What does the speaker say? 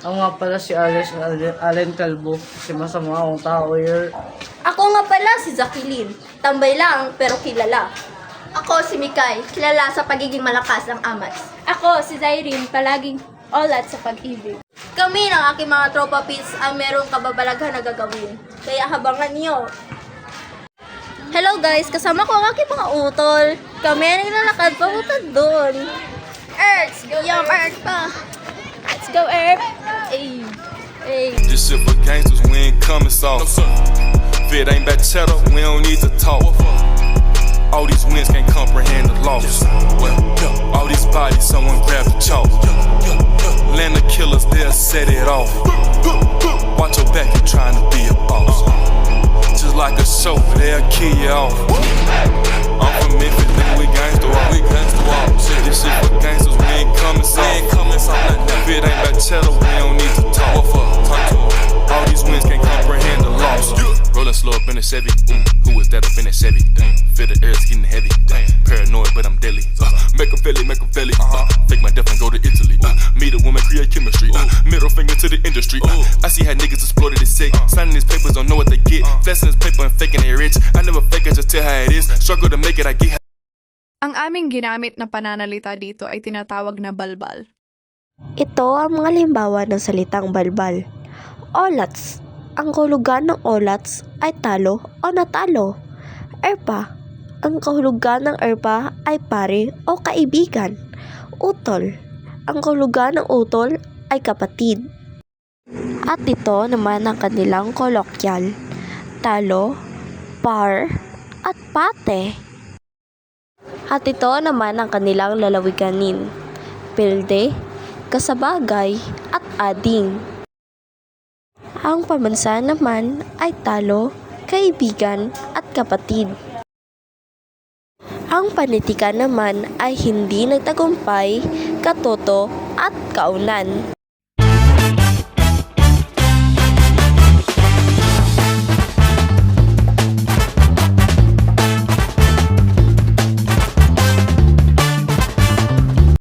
Ako nga pala si Allen Calvo, si masama akong tao here. Ako nga pala si Jacqueline. Tambay lang pero kilala. Ako si Mikay, kilala sa pagiging malakas ng amas. Ako, si Zyrene, palaging olat sa pag-ibig. Kami ng aking mga tropa pits ang merong kababalaghan na gagawin. Kaya habangan niyo. Hello guys, kasama ko ang aking mga utol. Kami ay naglalakad papunta doon. Earth, yung Earth pa. Let's go, Erp! Ay! Hey. This shit for gangsters, we ain't coming soft. If it ain't back cheddar, we don't need to talk. All these wins can't comprehend the loss. All these bodies, someone grab the chalk. Land of killers, they'll set it off. Watch your back, you're trying to be a boss. Just like a show, they'll kill you off. I'm from Memphis, nigga, we gangsta walk. This shit for gangsters, we ain't coming soft. If it ain't back cheddar, we don't need to talk. All these wins can't comprehend the loss. Rolling slow up in the Chevy. Who is that up in that Chevy? Feel the air is getting heavy. Paranoid, but I'm deadly. Make a belly. Fake my death and go to Italy. Meet a woman, create chemistry. Middle finger to the industry. I see how niggas exploited it sick. Signing these papers, don't know what they get. Flexing this paper and faking they rich. I never fake it, just tell how it is. Struggle to make it, I get. Ang aming ginamit na pananalita dito ay tinatawag na balbal. Ito ang mga limbawa ng salitang balbal. Olats. Ang kahulugan ng olats ay talo o natalo. Erpa. Ang kahulugan ng erpa ay pare o kaibigan. Utol. Ang kahulugan ng utol ay kapatid. At ito naman ang kanilang kolokyal. Talo, par, at pate. At ito naman ang kanilang lalawiganin. Pilde, kasabagay, at ading. Ang pamansa naman ay talo, kaibigan, at kapatid. Ang panitikan naman ay hindi nagtagumpay, katoto, at kaunan.